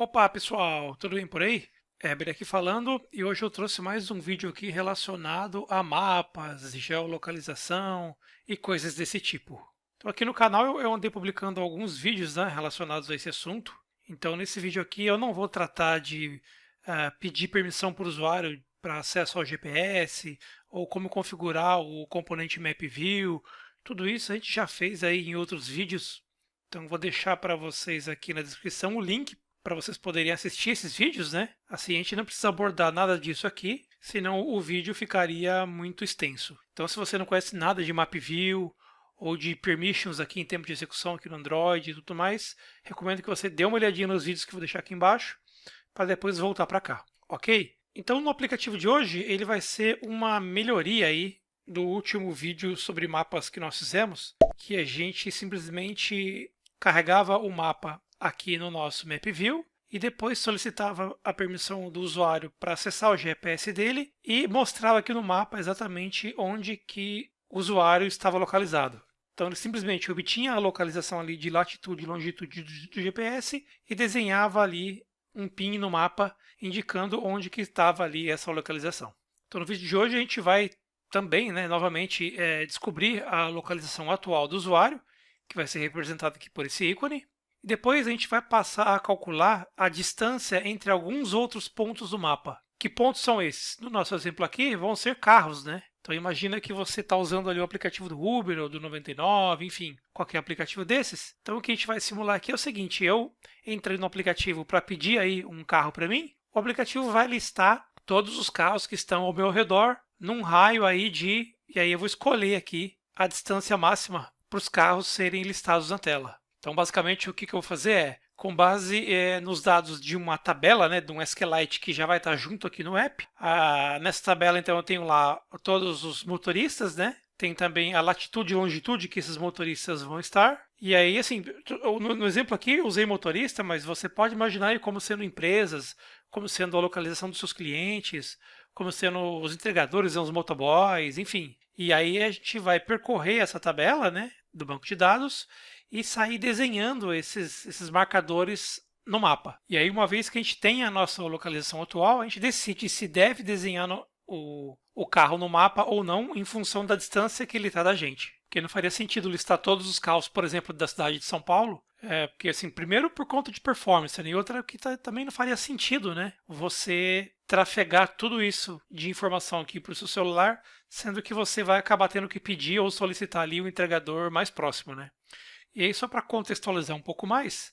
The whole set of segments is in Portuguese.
Opa, pessoal, tudo bem por aí? Heber aqui falando e hoje eu trouxe mais um vídeo aqui relacionado a mapas, geolocalização e coisas desse tipo. Então aqui no canal eu andei publicando alguns vídeos, né, relacionados a esse assunto. Então nesse vídeo aqui eu não vou tratar de pedir permissão para o usuário para acesso ao GPS ou como configurar o componente Map View. Tudo isso a gente já fez aí em outros vídeos. Então vou deixar para vocês aqui na descrição o link para vocês poderem assistir esses vídeos, né? Assim a gente não precisa abordar nada disso aqui, senão o vídeo ficaria muito extenso. Então, se você não conhece nada de Map View ou de permissions aqui em tempo de execução aqui no Android e tudo mais, recomendo que você dê uma olhadinha nos vídeos que eu vou deixar aqui embaixo para depois voltar para cá, ok? Então, no aplicativo de hoje, ele vai ser uma melhoria aí do último vídeo sobre mapas que nós fizemos, que a gente simplesmente carregava o mapa aqui no nosso Map View e depois solicitava a permissão do usuário para acessar o GPS dele e mostrava aqui no mapa exatamente onde que o usuário estava localizado. Então ele simplesmente obtinha a localização ali de latitude e longitude do GPS e desenhava ali um pin no mapa indicando onde que estava ali essa localização. Então no vídeo de hoje a gente vai também, né, novamente, descobrir a localização atual do usuário, que vai ser representado aqui por esse ícone. E depois a gente vai passar a calcular a distância entre alguns outros pontos do mapa. Que pontos são esses? No nosso exemplo aqui vão ser carros, né? Então imagina que você está usando ali o aplicativo do Uber ou do 99, enfim, qualquer aplicativo desses. Então o que a gente vai simular aqui é o seguinte: eu entrei no aplicativo para pedir aí um carro para mim, o aplicativo vai listar todos os carros que estão ao meu redor num raio aí de, e aí eu vou escolher aqui a distância máxima para os carros serem listados na tela. Então, basicamente, o que eu vou fazer é, com base nos dados de uma tabela, né, de um SQLite que já vai estar junto aqui no app. Nessa tabela, então, eu tenho lá todos os motoristas, né? Tem também a latitude e longitude que esses motoristas vão estar. E aí, assim, no exemplo aqui eu usei motorista, mas você pode imaginar aí como sendo empresas, como sendo a localização dos seus clientes, como sendo os entregadores, os motoboys, enfim. E aí a gente vai percorrer essa tabela, né, do banco de dados e sair desenhando esses marcadores no mapa. E aí, uma vez que a gente tem a nossa localização atual, a gente decide se deve desenhar o carro no mapa ou não, em função da distância que ele está da gente. Porque não faria sentido listar todos os carros, por exemplo, da cidade de São Paulo, porque assim, primeiro por conta de performance, né? E outra que também não faria sentido, né? Você trafegar tudo isso de informação aqui para o seu celular, sendo que você vai acabar tendo que pedir ou solicitar ali o entregador mais próximo, né? E aí, só para contextualizar um pouco mais,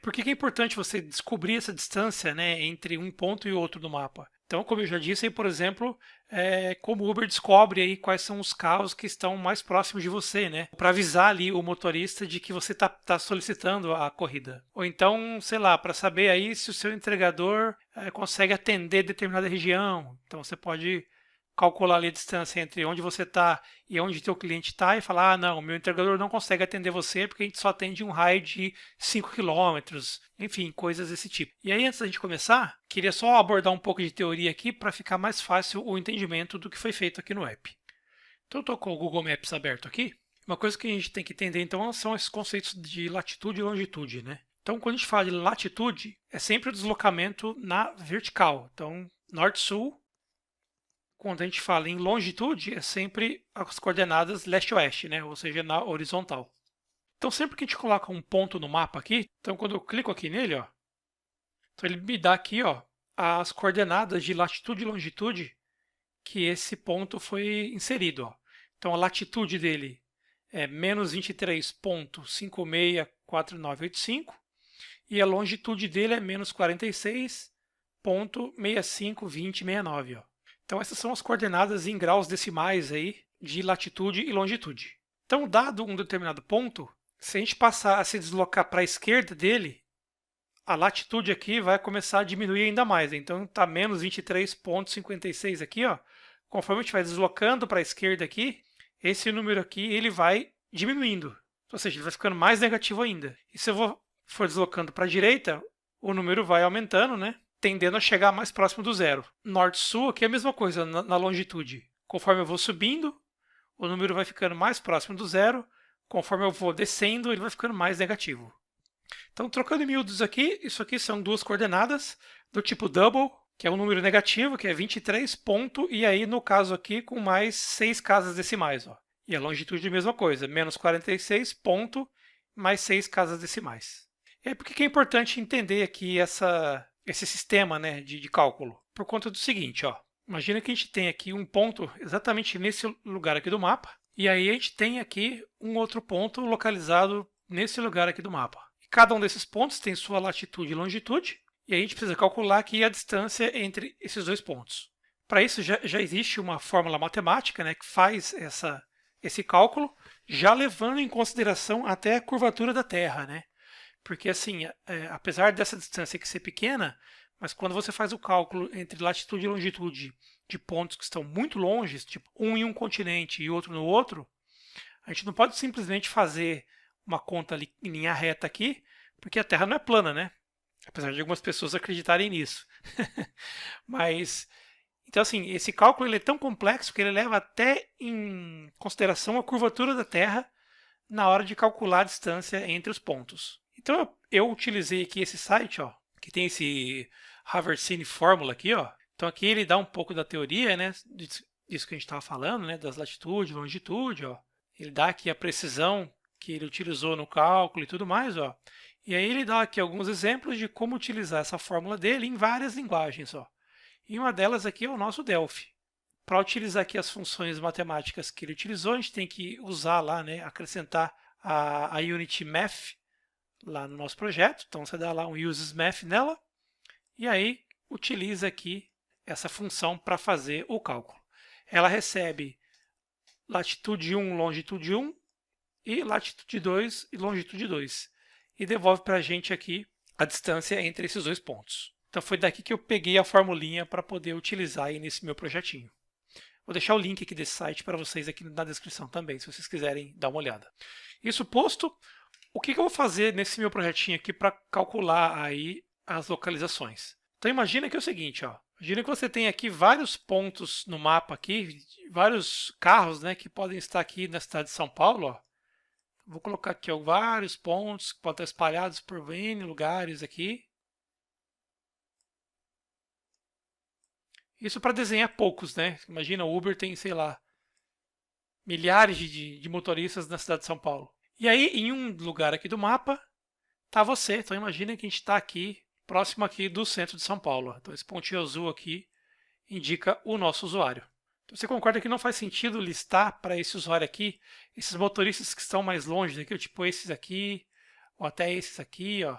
por que é importante você descobrir essa distância, né, entre um ponto e outro do mapa? Então, como eu já disse, aí, por exemplo, como o Uber descobre aí quais são os carros que estão mais próximos de você, né? Para avisar ali o motorista de que você está solicitando a corrida. Ou então, sei lá, para saber aí se o seu entregador consegue atender determinada região. Então, você pode calcular ali a distância entre onde você está e onde teu cliente está e falar, ah, não, o meu entregador não consegue atender você porque a gente só atende um raio de 5 quilômetros, enfim, coisas desse tipo. E aí, antes da gente começar, queria só abordar um pouco de teoria aqui para ficar mais fácil o entendimento do que foi feito aqui no app. Então, eu estou com o Google Maps aberto aqui. Uma coisa que a gente tem que entender, então, são esses conceitos de latitude e longitude, né? Então, quando a gente fala de latitude, é sempre o deslocamento na vertical. Então, norte-sul. Quando a gente fala em longitude, é sempre as coordenadas leste-oeste, né? Ou seja, na horizontal. Então, sempre que a gente coloca um ponto no mapa aqui, então quando eu clico aqui nele, ó, então ele me dá aqui, ó, as coordenadas de latitude e longitude que esse ponto foi inserido, ó. Então, a latitude dele é menos 23,564985 e a longitude dele é menos 46,652069, ó. Então, essas são as coordenadas em graus decimais aí de latitude e longitude. Então, dado um determinado ponto, se a gente passar a se deslocar para a esquerda dele, a latitude aqui vai começar a diminuir ainda mais. Então, está menos 23,56 aqui, ó. Conforme a gente vai deslocando para a esquerda aqui, esse número aqui ele vai diminuindo. Ou seja, ele vai ficando mais negativo ainda. E se eu for deslocando para a direita, o número vai aumentando, né? Tendendo a chegar mais próximo do zero. Norte-sul aqui é a mesma coisa na longitude. Conforme eu vou subindo, o número vai ficando mais próximo do zero. Conforme eu vou descendo, ele vai ficando mais negativo. Então, trocando em miúdos aqui, isso aqui são duas coordenadas do tipo double, que é um número negativo, que é 23 ponto, e aí no caso aqui com mais 6 casas decimais. Ó. E a longitude é a mesma coisa, menos 46 ponto, mais 6 casas decimais. E aí por que é importante entender aqui esse sistema, né, de cálculo? Por conta do seguinte, ó. Imagina que a gente tem aqui um ponto exatamente nesse lugar aqui do mapa, e aí a gente tem aqui um outro ponto localizado nesse lugar aqui do mapa. E cada um desses pontos tem sua latitude e longitude, e a gente precisa calcular aqui a distância entre esses dois pontos. Para isso já existe uma fórmula matemática, né, que faz esse cálculo, já levando em consideração até a curvatura da Terra, né? Porque assim, apesar dessa distância aqui ser pequena, mas quando você faz o cálculo entre latitude e longitude de pontos que estão muito longe, tipo um em um continente e outro no outro, a gente não pode simplesmente fazer uma conta em linha reta aqui, porque a Terra não é plana, né? Apesar de algumas pessoas acreditarem nisso. Mas, então assim, esse cálculo ele é tão complexo que ele leva até em consideração a curvatura da Terra na hora de calcular a distância entre os pontos. Então eu utilizei aqui esse site, ó, que tem esse Haversine Fórmula aqui, ó. Então aqui ele dá um pouco da teoria, né, disso que a gente estava falando, né, das latitude, longitude, ó. Ele dá aqui a precisão que ele utilizou no cálculo e tudo mais, ó. E aí ele dá aqui alguns exemplos de como utilizar essa fórmula dele em várias linguagens, ó. E uma delas aqui é o nosso Delphi. Para utilizar aqui as funções matemáticas que ele utilizou, a gente tem que usar lá, né, acrescentar a Unity Math lá no nosso projeto. Então você dá lá um uses math nela e aí utiliza aqui essa função para fazer o cálculo. Ela recebe latitude 1, longitude 1 e latitude 2 e longitude 2 e devolve para a gente aqui a distância entre esses dois pontos. Então foi daqui que eu peguei a formulinha para poder utilizar aí nesse meu projetinho. Vou deixar o link aqui desse site para vocês aqui na descrição também, se vocês quiserem dar uma olhada. Isso posto, o que eu vou fazer nesse meu projetinho aqui para calcular aí as localizações? Então imagina que é o seguinte, ó. Imagina que você tem aqui vários pontos no mapa aqui, vários carros, né, que podem estar aqui na cidade de São Paulo, ó. Vou colocar aqui ó, vários pontos que podem estar espalhados por N lugares aqui. Isso para desenhar poucos, né? Imagina, o Uber tem, sei lá, milhares de motoristas na cidade de São Paulo. E aí, em um lugar aqui do mapa, tá você. Então imagina que a gente está aqui, próximo aqui do centro de São Paulo. Então esse pontinho azul aqui indica o nosso usuário. Então, você concorda que não faz sentido listar para esse usuário aqui esses motoristas que estão mais longe daqui, tipo esses aqui, ou até esses aqui, ó.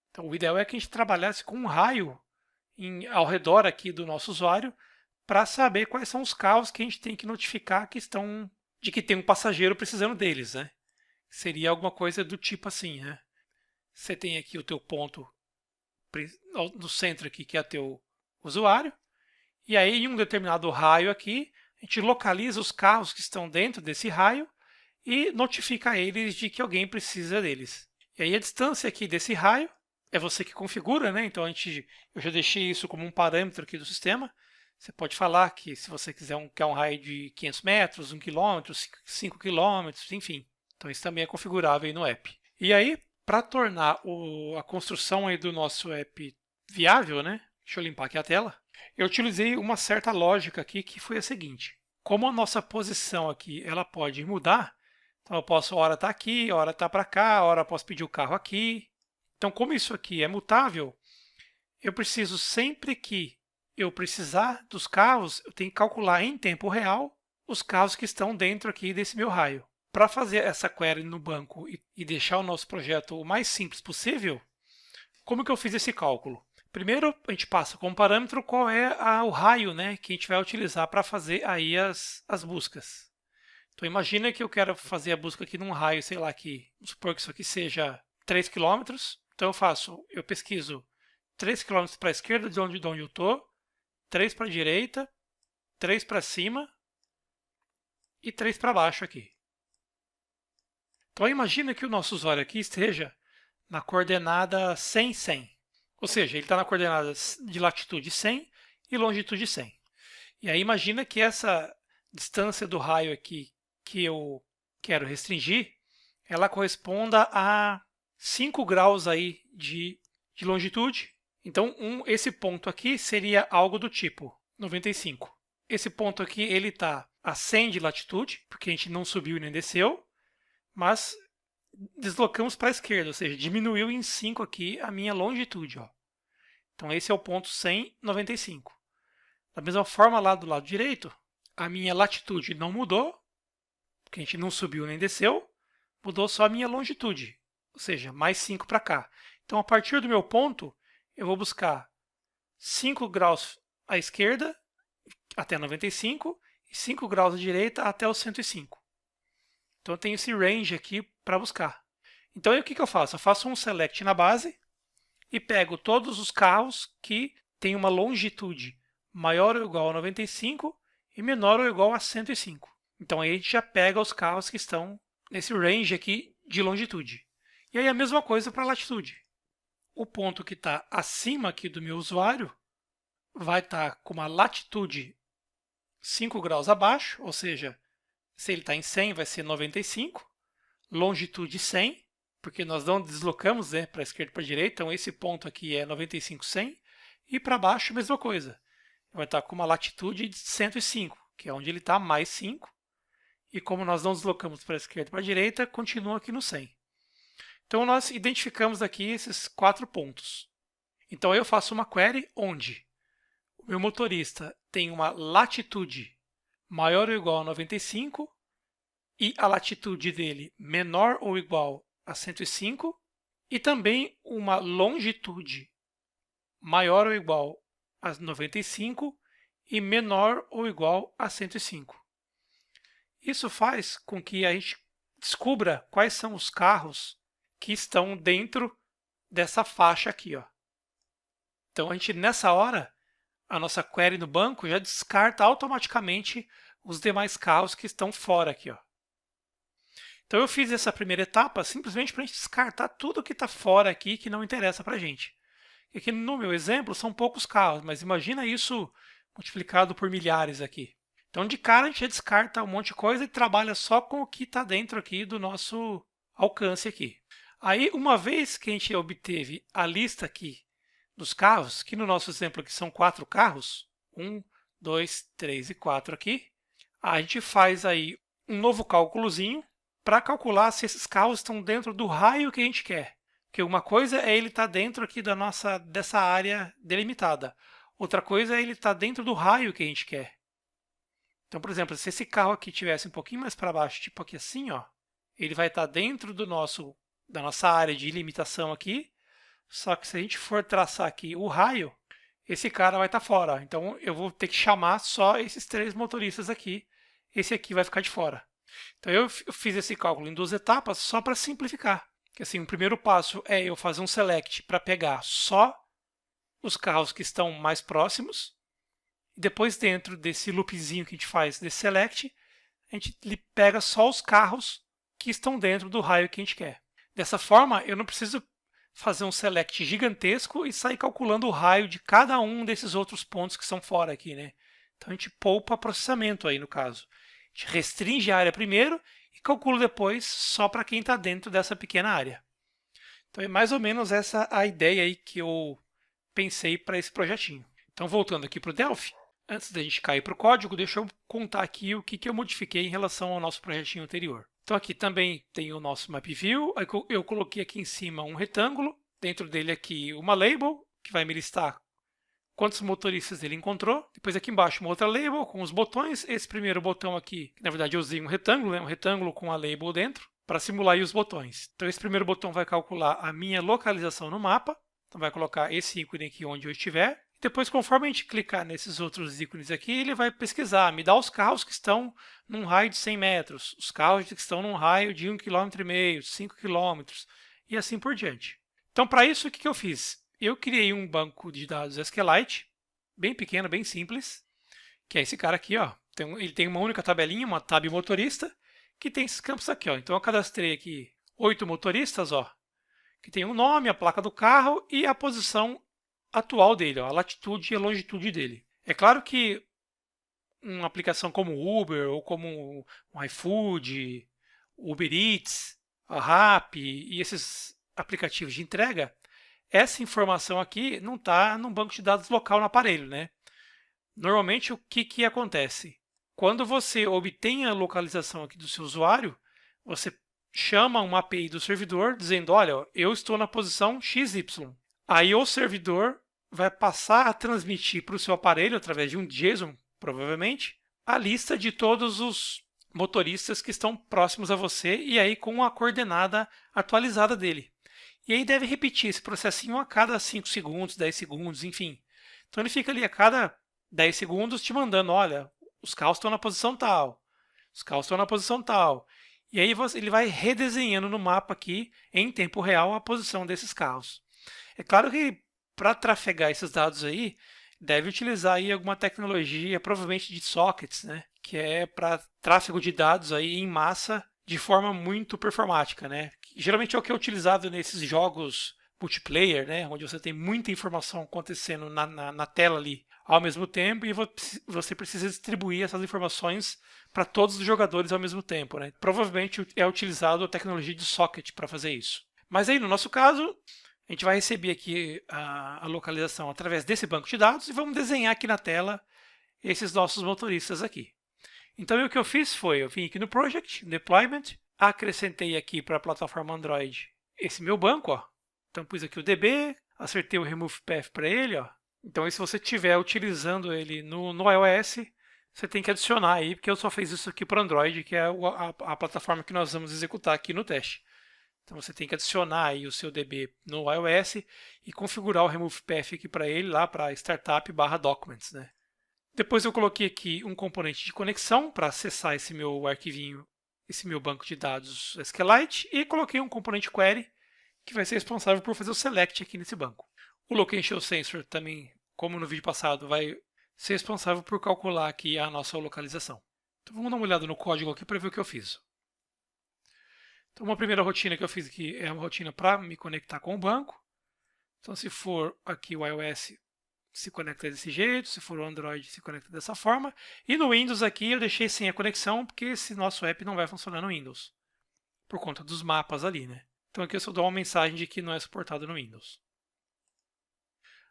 Então o ideal é que a gente trabalhasse com um raio ao redor aqui do nosso usuário para saber quais são os carros que a gente tem que notificar que estão de que tem um passageiro precisando deles, né? Seria alguma coisa do tipo assim, né? Você tem aqui o teu ponto no centro aqui que é o teu usuário e aí em um determinado raio aqui a gente localiza os carros que estão dentro desse raio e notifica eles de que alguém precisa deles. E aí a distância aqui desse raio é você que configura, né? Então eu já deixei isso como um parâmetro aqui do sistema. Você pode falar que se você quer um raio de 500 metros, 1 quilômetro, 5 quilômetros, enfim. Então isso também é configurável aí no app. E aí, para tornar a construção aí do nosso app viável, né? Deixa eu limpar aqui a tela. Eu utilizei uma certa lógica aqui que foi a seguinte. Como a nossa posição aqui ela pode mudar, então eu posso hora estar aqui, hora estar para cá, hora eu posso pedir o carro aqui. Então, como isso aqui é mutável, eu preciso sempre que eu precisar dos carros, eu tenho que calcular em tempo real os carros que estão dentro aqui desse meu raio. Para fazer essa query no banco e deixar o nosso projeto o mais simples possível, como que eu fiz esse cálculo? Primeiro, a gente passa como parâmetro qual é o raio, né, que a gente vai utilizar para fazer aí as buscas. Então, imagina que eu quero fazer a busca aqui num raio, sei lá, vamos supor que isso aqui seja 3 km. Então eu pesquiso 3 km para a esquerda de onde eu estou, 3 para a direita, 3 para cima e 3 para baixo aqui. Então imagina que o nosso usuário aqui esteja na coordenada 100, 100. Ou seja, ele está na coordenada de latitude 100 e longitude 100. E aí imagina que essa distância do raio aqui que eu quero restringir, ela corresponda a 5 graus aí de longitude. Então, esse ponto aqui seria algo do tipo 95. Esse ponto aqui, ele está a 100 de latitude, porque a gente não subiu e nem desceu, mas deslocamos para a esquerda, ou seja, diminuiu em 5 aqui a minha longitude. Ó. Então, esse é o ponto 195. Da mesma forma, lá do lado direito, a minha latitude não mudou, porque a gente não subiu nem desceu, mudou só a minha longitude, ou seja, mais 5 para cá. Então, a partir do meu ponto, eu vou buscar 5 graus à esquerda até 95 e 5 graus à direita até os 105. Então, eu tenho esse range aqui para buscar. Então, aí, o que eu faço? Eu faço um select na base e pego todos os carros que têm uma longitude maior ou igual a 95 e menor ou igual a 105. Então, aí a gente já pega os carros que estão nesse range aqui de longitude. E aí a mesma coisa para a latitude. O ponto que está acima aqui do meu usuário vai estar com uma latitude 5 graus abaixo, ou seja, se ele está em 100 vai ser 95, longitude 100, porque nós não deslocamos para a esquerda e para a direita, então esse ponto aqui é 95, 100, e para baixo a mesma coisa. Vai estar com uma latitude de 105, que é onde ele está, mais 5, e como nós não deslocamos para a esquerda e para a direita, continua aqui no 100. Então, nós identificamos aqui esses 4 pontos. Então, eu faço uma query onde o meu motorista tem uma latitude maior ou igual a 95 e a latitude dele menor ou igual a 105 e também uma longitude maior ou igual a 95 e menor ou igual a 105. Isso faz com que a gente descubra quais são os carros que estão dentro dessa faixa aqui. Ó. Então, a gente, nessa hora, a nossa query no banco já descarta automaticamente os demais carros que estão fora aqui. Ó. Então, eu fiz essa primeira etapa simplesmente para a gente descartar tudo que está fora aqui que não interessa para a gente. Aqui no meu exemplo são poucos carros, mas imagina isso multiplicado por milhares aqui. Então, de cara, a gente já descarta um monte de coisa e trabalha só com o que está dentro aqui do nosso alcance aqui. Aí, uma vez que a gente obteve a lista aqui dos carros, que no nosso exemplo aqui são 4 carros, 1, 2, 3 e 4 aqui, a gente faz aí um novo cálculozinho para calcular se esses carros estão dentro do raio que a gente quer. Porque uma coisa é ele estar dentro aqui dessa área delimitada. Outra coisa é ele estar dentro do raio que a gente quer. Então, por exemplo, se esse carro aqui estivesse um pouquinho mais para baixo, tipo aqui assim, ó, ele vai estar dentro da nossa área de limitação aqui, só que se a gente for traçar aqui o raio, esse cara vai estar fora. Então, eu vou ter que chamar só esses 3 motoristas aqui. Esse aqui vai ficar de fora. Então, eu fiz esse cálculo em 2 etapas só para simplificar. Que assim, o primeiro passo é eu fazer um select para pegar só os carros que estão mais próximos. E depois, dentro desse loopzinho que a gente faz desse select, a gente pega só os carros que estão dentro do raio que a gente quer. Dessa forma, eu não preciso fazer um select gigantesco e sair calculando o raio de cada um desses outros pontos que são fora aqui, né? Então, a gente poupa processamento aí, no caso. A gente restringe a área primeiro e calcula depois só para quem está dentro dessa pequena área. Então, é mais ou menos essa a ideia aí que eu pensei para esse projetinho. Então, voltando aqui para o Delphi, antes da gente cair para o código, deixa eu contar aqui o que eu modifiquei em relação ao nosso projetinho anterior. Então aqui também tem o nosso map view, eu coloquei aqui em cima um retângulo, dentro dele aqui uma label, que vai me listar quantos motoristas ele encontrou. Depois aqui embaixo uma outra label com os botões. Esse primeiro botão aqui, na verdade eu usei um retângulo, né? Um retângulo com a label dentro, para simular aí os botões. Então esse primeiro botão vai calcular a minha localização no mapa, então vai colocar esse ícone aqui onde eu estiver. Depois, conforme a gente clicar nesses outros ícones aqui, ele vai pesquisar, me dá os carros que estão num raio de 100 metros, os carros que estão num raio de 1,5 km, 5 km e assim por diante. Então, para isso, o que eu fiz? Eu criei um banco de dados SQLite, bem pequeno, bem simples, que é esse cara aqui. Ó. Ele tem uma única tabelinha, uma tab motorista, que tem esses campos aqui. Ó. Então, eu cadastrei aqui 8 motoristas, ó, que tem o nome, a placa do carro e a posição atual dele, ó, a latitude e a longitude dele. É claro que uma aplicação como o Uber ou como o iFood, Uber Eats, a Rappi e esses aplicativos de entrega, essa informação aqui não está num banco de dados local no aparelho, né? Normalmente, o que acontece? Quando você obtém a localização aqui do seu usuário, você chama uma API do servidor dizendo, olha, eu estou na posição XY. Aí o servidor vai passar a transmitir para o seu aparelho, através de um JSON, provavelmente, a lista de todos os motoristas que estão próximos a você e aí com a coordenada atualizada dele. E aí deve repetir esse processinho a cada 5 segundos, 10 segundos, enfim. Então ele fica ali a cada 10 segundos te mandando, olha, os carros estão na posição tal, os carros estão na posição tal. E aí ele vai redesenhando no mapa aqui, em tempo real, a posição desses carros. É claro que para trafegar esses dados aí, deve utilizar aí alguma tecnologia, provavelmente de sockets, né? Que é para tráfego de dados aí em massa de forma muito performática, né? Geralmente é o que é utilizado nesses jogos multiplayer, né? Onde você tem muita informação acontecendo na tela ali ao mesmo tempo e você precisa distribuir essas informações para todos os jogadores ao mesmo tempo, né? Provavelmente é utilizado a tecnologia de socket para fazer isso. Mas aí, no nosso caso, a gente vai receber aqui a localização através desse banco de dados e vamos desenhar aqui na tela esses nossos motoristas aqui. Então, o que eu fiz foi, eu vim aqui no Project, Deployment, acrescentei aqui para a plataforma Android esse meu banco, ó. Então, pus aqui o DB, acertei o Remove Path para ele, ó. Então, se você estiver utilizando ele no iOS, você tem que adicionar aí, porque eu só fiz isso aqui para Android, que é a plataforma que nós vamos executar aqui no teste. Então você tem que adicionar aí o seu DB no iOS e configurar o Remove Path aqui para ele lá para startup/documents, né? Depois eu coloquei aqui um componente de conexão para acessar esse meu arquivinho, esse meu banco de dados SQLite e coloquei um componente query que vai ser responsável por fazer o select aqui nesse banco. O Location Sensor também, como no vídeo passado, vai ser responsável por calcular aqui a nossa localização. Então vamos dar uma olhada no código aqui para ver o que eu fiz. Então, uma primeira rotina que eu fiz aqui é uma rotina para me conectar com o banco. Então, se for aqui o iOS, se conecta desse jeito, se for o Android, se conecta dessa forma. E no Windows aqui eu deixei sem a conexão, porque esse nosso app não vai funcionar no Windows, por conta dos mapas ali, né? Então aqui eu só dou uma mensagem de que não é suportado no Windows.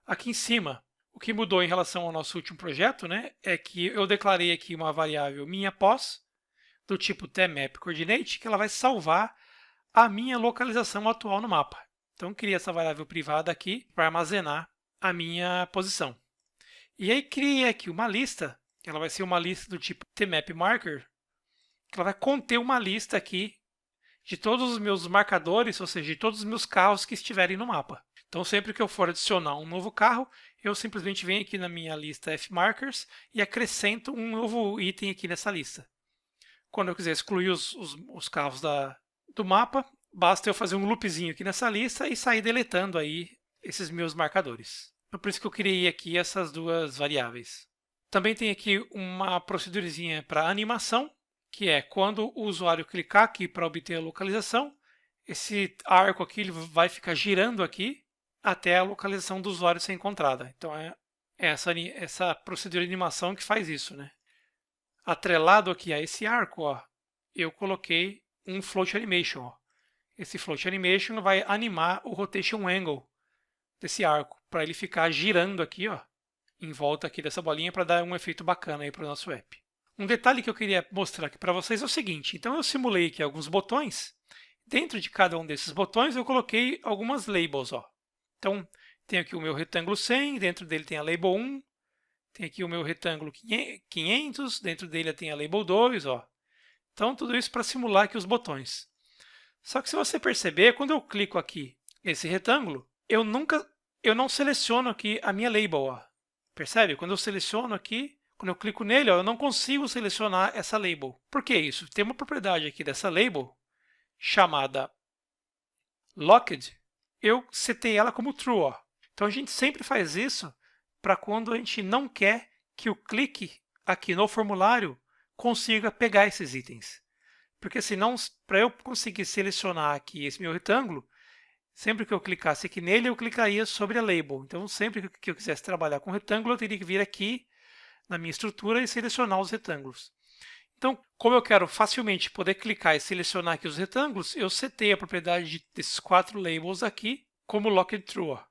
Aqui em cima, o que mudou em relação ao nosso último projeto, né, é que eu declarei aqui uma variável minha pos, do tipo tmap_coordinate, que ela vai salvar a minha localização atual no mapa. Então, criei essa variável privada aqui para armazenar a minha posição. E aí, criei aqui uma lista, que ela vai ser uma lista do tipo tmap_marker, que ela vai conter uma lista aqui de todos os meus marcadores, ou seja, de todos os meus carros que estiverem no mapa. Então, sempre que eu for adicionar um novo carro, eu simplesmente venho aqui na minha lista fmarkers e acrescento um novo item aqui nessa lista. Quando eu quiser excluir os carros do mapa, basta eu fazer um loopzinho aqui nessa lista e sair deletando aí esses meus marcadores. Então, por isso que eu criei aqui essas duas variáveis. Também tem aqui uma procedurezinha para animação, que é quando o usuário clicar aqui para obter a localização, esse arco aqui ele vai ficar girando aqui até a localização do usuário ser encontrada. Então é essa procedura de animação que faz isso, né? Atrelado aqui a esse arco, ó, eu coloquei um float animation. Ó. Esse float animation vai animar o rotation angle desse arco, para ele ficar girando aqui, ó, em volta aqui dessa bolinha, para dar um efeito bacana aí para o nosso app. Um detalhe que eu queria mostrar aqui para vocês é o seguinte, então eu simulei aqui alguns botões, dentro de cada um desses botões eu coloquei algumas labels. Ó. Então, tem aqui o meu retângulo 100, dentro dele tem a label 1, tem aqui o meu retângulo 500, dentro dele tem a label 2, ó. Então, tudo isso para simular aqui os botões. Só que se você perceber, quando eu clico aqui nesse retângulo, eu não seleciono aqui a minha label, ó. Percebe? Quando eu seleciono aqui, quando eu clico nele, ó, eu não consigo selecionar essa label. Por que isso? Tem uma propriedade aqui dessa label, chamada locked, eu setei ela como true. Ó. Então, a gente sempre faz isso para quando a gente não quer que o clique aqui no formulário consiga pegar esses itens. Porque senão, para eu conseguir selecionar aqui esse meu retângulo, sempre que eu clicasse aqui nele, eu clicaria sobre a label. Então, sempre que eu quisesse trabalhar com retângulo, eu teria que vir aqui na minha estrutura e selecionar os retângulos. Então, como eu quero facilmente poder clicar e selecionar aqui os retângulos, eu setei a propriedade desses 4 labels aqui como locked true. Ó.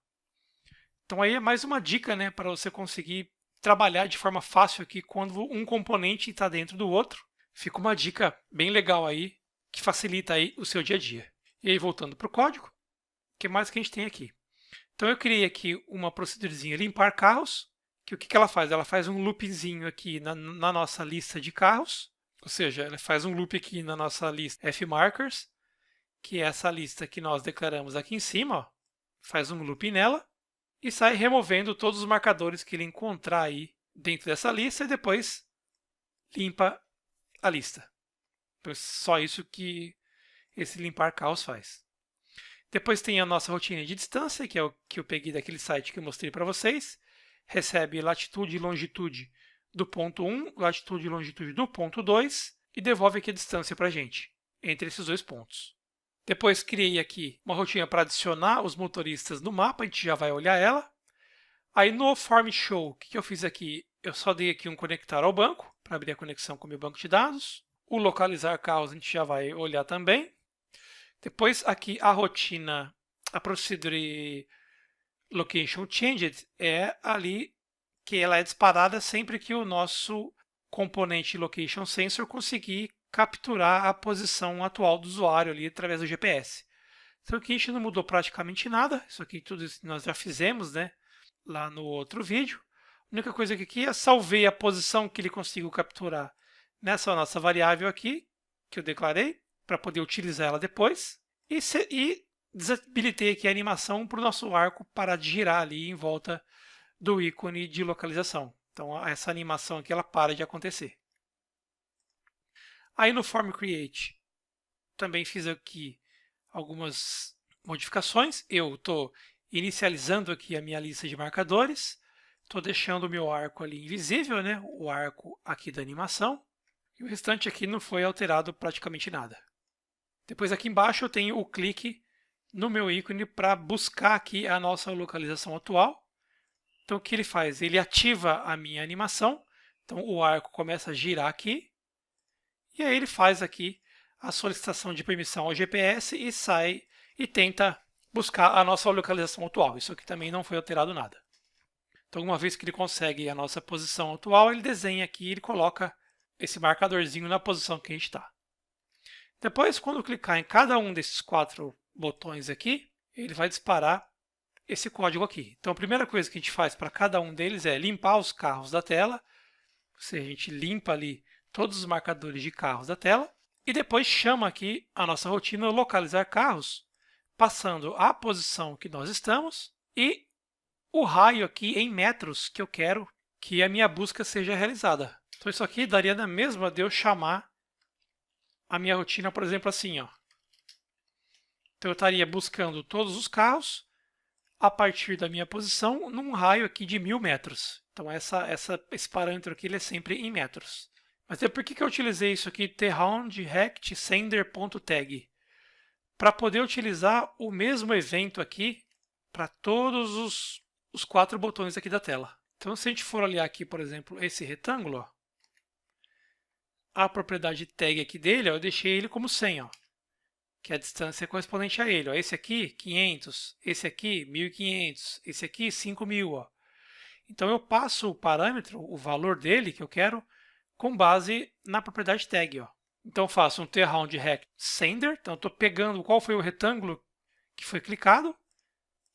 Então aí é mais uma dica, né, para você conseguir trabalhar de forma fácil aqui quando um componente está dentro do outro. Fica uma dica bem legal aí, que facilita aí o seu dia a dia. E aí, voltando para o código, o que mais que a gente tem aqui? Então eu criei aqui uma procedurezinha limpar carros, que o que ela faz? Ela faz um loopzinho aqui na nossa lista de carros, ou seja, ela faz um loop aqui na nossa lista fmarkers, que é essa lista que nós declaramos aqui em cima, ó, faz um loop nela, e sai removendo todos os marcadores que ele encontrar aí dentro dessa lista e depois limpa a lista. Então, só isso que esse limpar carros faz. Depois tem a nossa rotina de distância, que é o que eu peguei daquele site que eu mostrei para vocês. Recebe latitude e longitude do ponto 1, latitude e longitude do ponto 2 e devolve aqui a distância para a gente, entre esses dois pontos. Depois criei aqui uma rotina para adicionar os motoristas no mapa, a gente já vai olhar ela. Aí no form show, o que eu fiz aqui? Eu só dei aqui um conectar ao banco, para abrir a conexão com o meu banco de dados. O localizar carros a gente já vai olhar também. Depois aqui a rotina, a procedure location changed é ali que ela é disparada sempre que o nosso componente location sensor conseguir capturar a posição atual do usuário ali através do GPS. Então aqui a gente não mudou praticamente nada, isso aqui tudo nós já fizemos, né, lá no outro vídeo. A única coisa que aqui é salvei a posição que ele conseguiu capturar nessa nossa variável aqui, que eu declarei, para poder utilizar ela depois. E desabilitei aqui a animação para o nosso arco parar de girar ali em volta do ícone de localização. Então essa animação aqui ela para de acontecer. Aí no Form Create também fiz aqui algumas modificações. Eu estou inicializando aqui a minha lista de marcadores. Estou deixando o meu arco ali invisível, né? O arco aqui da animação. E o restante aqui não foi alterado praticamente nada. Depois aqui embaixo eu tenho o clique no meu ícone para buscar aqui a nossa localização atual. Então o que ele faz? Ele ativa a minha animação. Então o arco começa a girar aqui. E aí ele faz aqui a solicitação de permissão ao GPS e sai e tenta buscar a nossa localização atual. Isso aqui também não foi alterado nada. Então, uma vez que ele consegue a nossa posição atual, ele desenha aqui e ele coloca esse marcadorzinho na posição que a gente está. Depois, quando clicar em cada um desses 4 botões aqui, ele vai disparar esse código aqui. Então, a primeira coisa que a gente faz para cada um deles é limpar os carros da tela. Ou seja, a gente limpa ali todos os marcadores de carros da tela. E depois chama aqui a nossa rotina localizar carros, passando a posição que nós estamos e o raio aqui em metros que eu quero que a minha busca seja realizada. Então isso aqui daria na mesma de eu chamar a minha rotina, por exemplo, assim, ó. Então eu estaria buscando todos os carros a partir da minha posição num raio aqui de 1000 metros. Então esse parâmetro aqui ele é sempre em metros. Mas por que eu utilizei isso aqui, thround rect sender.tag? Para poder utilizar o mesmo evento aqui para todos os 4 botões aqui da tela. Então, se a gente for olhar aqui, por exemplo, esse retângulo, ó, a propriedade tag aqui dele, ó, eu deixei ele como 100, ó, que é a distância correspondente a ele. Ó. Esse aqui, 500, esse aqui, 1500, esse aqui, 5000. Ó. Então, eu passo o parâmetro, o valor dele que eu quero, com base na propriedade tag. Ó. Então, eu faço um thround rect sender, então estou pegando qual foi o retângulo que foi clicado,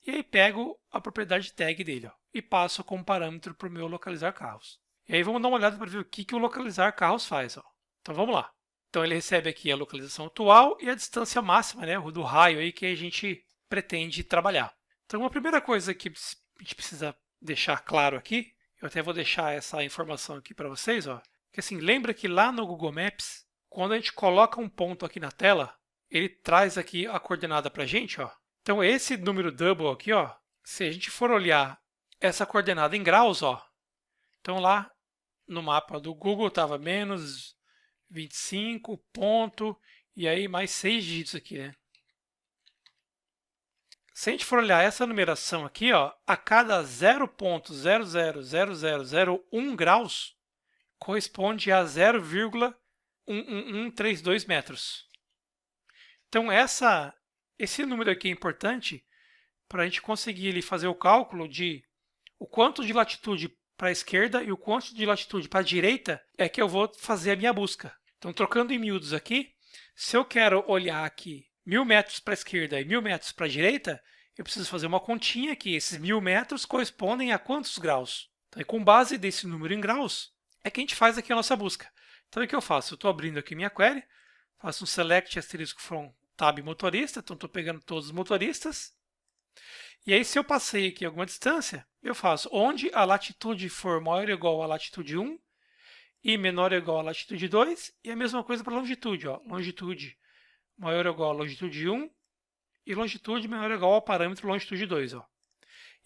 e aí pego a propriedade tag dele, ó, e passo como parâmetro para o meu localizar carros. E aí vamos dar uma olhada para ver o que o localizar carros faz. Ó. Então vamos lá. Então ele recebe aqui a localização atual e a distância máxima, né, do raio aí que a gente pretende trabalhar. Então uma primeira coisa que a gente precisa deixar claro aqui, eu até vou deixar essa informação aqui para vocês, ó, que assim, lembra que lá no Google Maps, quando a gente coloca um ponto aqui na tela, ele traz aqui a coordenada para a gente, ó. Então, esse número double aqui, ó, se a gente for olhar essa coordenada em graus, ó, então lá no mapa do Google estava menos 25 ponto, e aí mais 6 dígitos aqui, né? Se a gente for olhar essa numeração aqui, ó, a cada 0,000001 graus corresponde a 0,0001 132 metros. Então esse número aqui é importante para a gente conseguir ali, fazer o cálculo de o quanto de latitude para a esquerda e o quanto de latitude para a direita é que eu vou fazer a minha busca. Então, trocando em miúdos aqui, se eu quero olhar aqui 1000 metros para a esquerda e 1000 metros para a direita, eu preciso fazer uma continha que esses 1000 metros correspondem a quantos graus. Então, com base desse número em graus, é que a gente faz aqui a nossa busca. Então, o que eu faço? Eu estou abrindo aqui minha query, faço um select asterisco from tab motorista, então estou pegando todos os motoristas. E aí, se eu passei aqui alguma distância, eu faço onde a latitude for maior ou igual à latitude 1 e menor ou igual à latitude 2, e a mesma coisa para a longitude. Ó. Longitude maior ou igual à longitude 1 e longitude menor ou igual ao parâmetro longitude 2. Ó.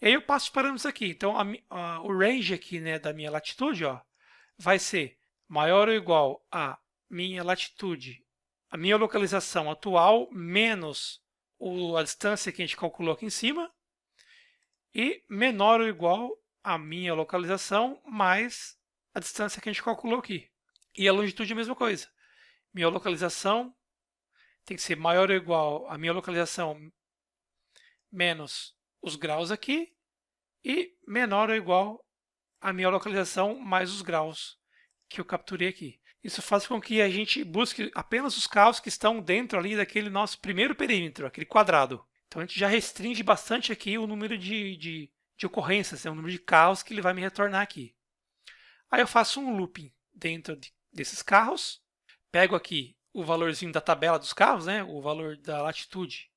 E aí eu passo os parâmetros aqui. Então, o range aqui, né, da minha latitude, ó, vai ser maior ou igual a minha latitude, a minha localização atual, menos a distância que a gente calculou aqui em cima, e menor ou igual a minha localização mais a distância que a gente calculou aqui. E a longitude é a mesma coisa. Minha localização tem que ser maior ou igual a minha localização menos os graus aqui e menor ou igual a minha localização mais os graus que eu capturei aqui. Isso faz com que a gente busque apenas os carros que estão dentro ali daquele nosso primeiro perímetro, aquele quadrado. Então a gente já restringe bastante aqui o número de ocorrências, o número de carros que ele vai me retornar aqui. Aí eu faço um looping dentro desses carros, pego aqui o valorzinho da tabela dos carros, né, o valor da latitude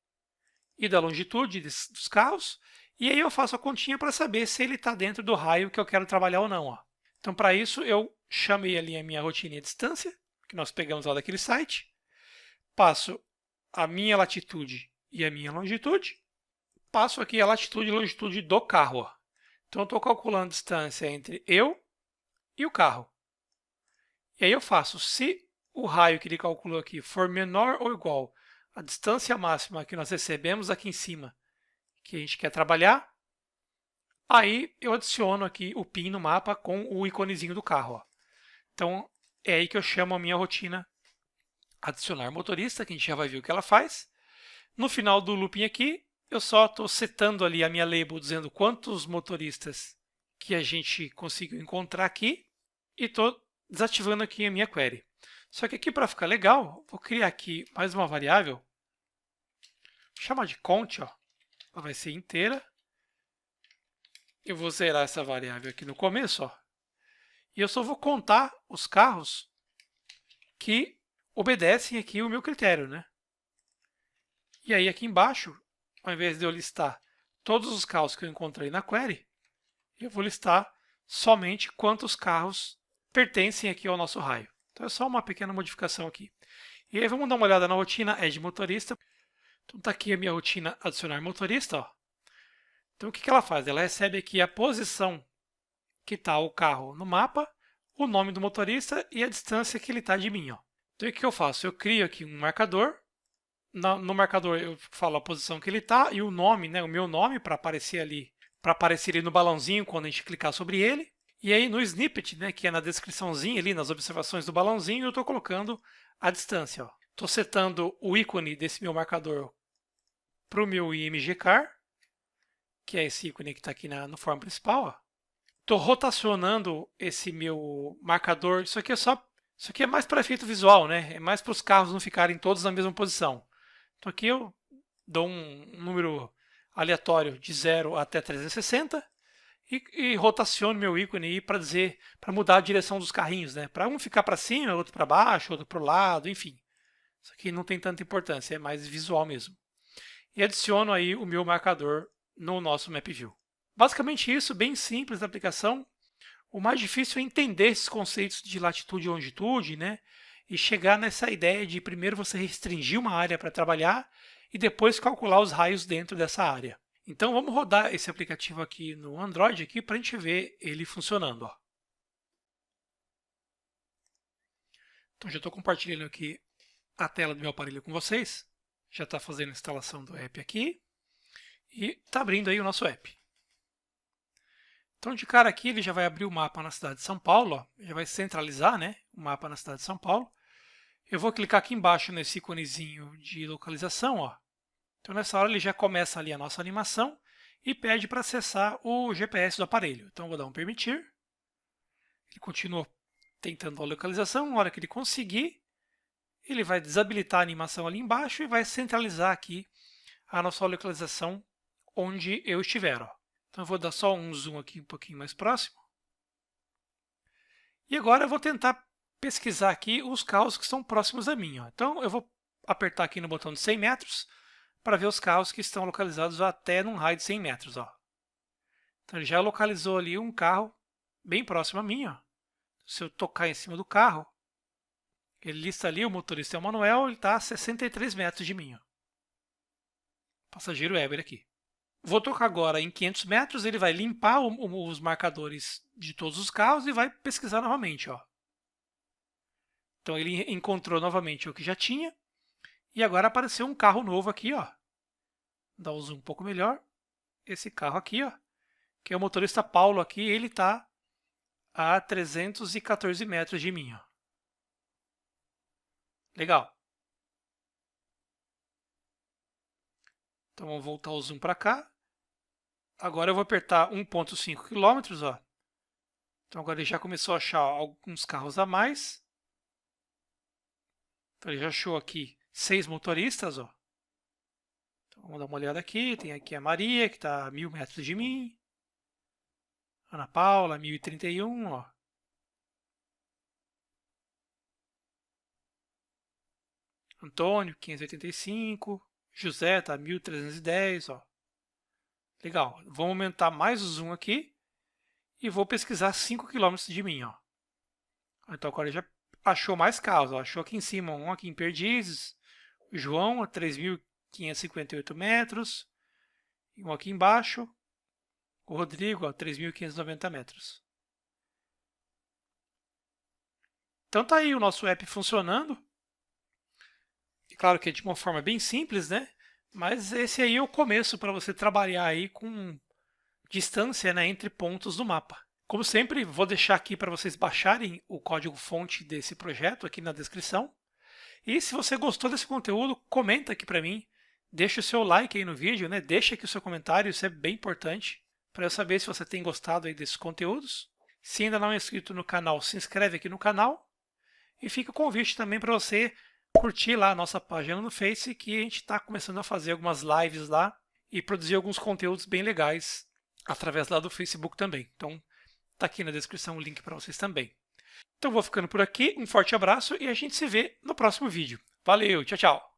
e da longitude dos carros, e aí eu faço a continha para saber se ele está dentro do raio que eu quero trabalhar ou não. Ó. Então, para isso, eu chamei ali a minha rotina de distância, que nós pegamos lá daquele site, passo a minha latitude e a minha longitude, passo aqui a latitude e longitude do carro. Ó. Então, eu estou calculando a distância entre eu e o carro. E aí eu faço, se o raio que ele calculou aqui for menor ou igual à distância máxima que nós recebemos aqui em cima, que a gente quer trabalhar, aí eu adiciono aqui o pin no mapa com o iconezinho do carro. Ó. Então, é aí que eu chamo a minha rotina adicionar motorista, que a gente já vai ver o que ela faz. No final do looping aqui, eu só estou setando ali a minha label, dizendo quantos motoristas que a gente conseguiu encontrar aqui, e estou desativando aqui a minha query. Só que aqui, para ficar legal, vou criar aqui mais uma variável, vou chamar de count, ó. Ela vai ser inteira. Eu vou zerar essa variável aqui no começo, ó. E eu só vou contar os carros que obedecem aqui o meu critério, né? E aí aqui embaixo, ao invés de eu listar todos os carros que eu encontrei na query, eu vou listar somente quantos carros pertencem aqui ao nosso raio. Então é só uma pequena modificação aqui. E aí vamos dar uma olhada na rotina add motorista. Então está aqui a minha rotina adicionar motorista, ó. Então, o que ela faz? Ela recebe aqui a posição que está o carro no mapa, o nome do motorista e a distância que ele está de mim. Ó. Então, o que eu faço? Eu crio aqui um marcador. No marcador, eu falo a posição que ele está e o nome, né, o meu nome, para aparecer ali no balãozinho quando a gente clicar sobre ele. E aí, no snippet, né, que é na descriçãozinha, ali nas observações do balãozinho, eu estou colocando a distância. Estou setando o ícone desse meu marcador para o meu IMGCar, que é esse ícone que está aqui no form principal. Estou rotacionando esse meu marcador. Isso aqui é mais para efeito visual, né? É mais para os carros não ficarem todos na mesma posição. Então aqui eu dou um número aleatório de 0 até 360 e rotaciono meu ícone para mudar a direção dos carrinhos, né? Para um ficar para cima, outro para baixo, outro para o lado, enfim. Isso aqui não tem tanta importância, é mais visual mesmo. E adiciono aí o meu marcador no nosso MapView. Basicamente isso, bem simples a aplicação. O mais difícil é entender esses conceitos de latitude e longitude, né? E chegar nessa ideia de primeiro você restringir uma área para trabalhar e depois calcular os raios dentro dessa área. Então vamos rodar esse aplicativo aqui no Android aqui para a gente ver ele funcionando. Ó. Então já estou compartilhando aqui a tela do meu aparelho com vocês. Já está fazendo a instalação do app aqui. E está abrindo aí o nosso app. Então, de cara aqui, ele já vai abrir o mapa na cidade de São Paulo. Ó. Já vai centralizar, né, o mapa na cidade de São Paulo. eu vou clicar aqui embaixo nesse íconezinho de localização, ó. Então nessa hora ele já começa ali a nossa animação e pede para acessar o GPS do aparelho. Então eu vou dar um permitir. Ele continua tentando a localização. Na hora que ele conseguir, ele vai desabilitar a animação ali embaixo e vai centralizar aqui a nossa localização onde eu estiver. Ó. Então eu vou dar só um zoom aqui um pouquinho mais próximo. E agora eu vou tentar pesquisar aqui os carros que estão próximos a mim. Ó. Então eu vou apertar aqui no botão de 100 metros para ver os carros que estão localizados até num raio de 100 metros. Ó. Então ele já localizou ali um carro bem próximo a mim. Ó. Se eu tocar em cima do carro, ele lista ali, o motorista é o Manuel, ele está a 63 metros de mim. Ó. Passageiro Weber aqui. Vou tocar agora em 500 metros, ele vai limpar os marcadores de todos os carros e vai pesquisar novamente. Ó. Então ele encontrou novamente o que já tinha. E agora apareceu um carro novo aqui. Ó. Dá um zoom um pouco melhor. Esse carro aqui, ó, que é o motorista Paulo aqui, ele está a 314 metros de mim. Ó. Legal. Então vamos voltar o zoom para cá. Agora eu vou apertar 1,5 km. Ó. Então agora ele já começou a achar alguns carros a mais. Então ele já achou aqui 6 motoristas. Ó. Então vamos dar uma olhada aqui. Tem aqui a Maria, que está a 1000 metros de mim. Ana Paula, 1031. Ó. Antônio, 585. José está a 1310. Ó. Legal. Vou aumentar mais o zoom aqui e vou pesquisar 5 km de mim. Ó. Então agora já achou mais carros. Ó. Achou aqui em cima um aqui em Perdizes. O João a 3.558 metros. E um aqui embaixo. O Rodrigo a 3.590 metros. Então tá aí o nosso app funcionando. E claro que é de uma forma bem simples, né? Mas esse aí é o começo para você trabalhar aí com distância, né, entre pontos do mapa. Como sempre, vou deixar aqui para vocês baixarem o código-fonte desse projeto aqui na descrição. E se você gostou desse conteúdo, comenta aqui para mim. Deixa o seu like aí no vídeo, né? Deixa aqui o seu comentário, isso é bem importante para eu saber se você tem gostado aí desses conteúdos. Se ainda não é inscrito no canal, se inscreve aqui no canal. E fica o convite também para você curtir lá a nossa página no Face, que a gente está começando a fazer algumas lives lá e produzir alguns conteúdos bem legais através lá do Facebook também. Então, tá aqui na descrição o link para vocês também. Então, vou ficando por aqui. Um forte abraço e a gente se vê no próximo vídeo. Valeu, tchau, tchau!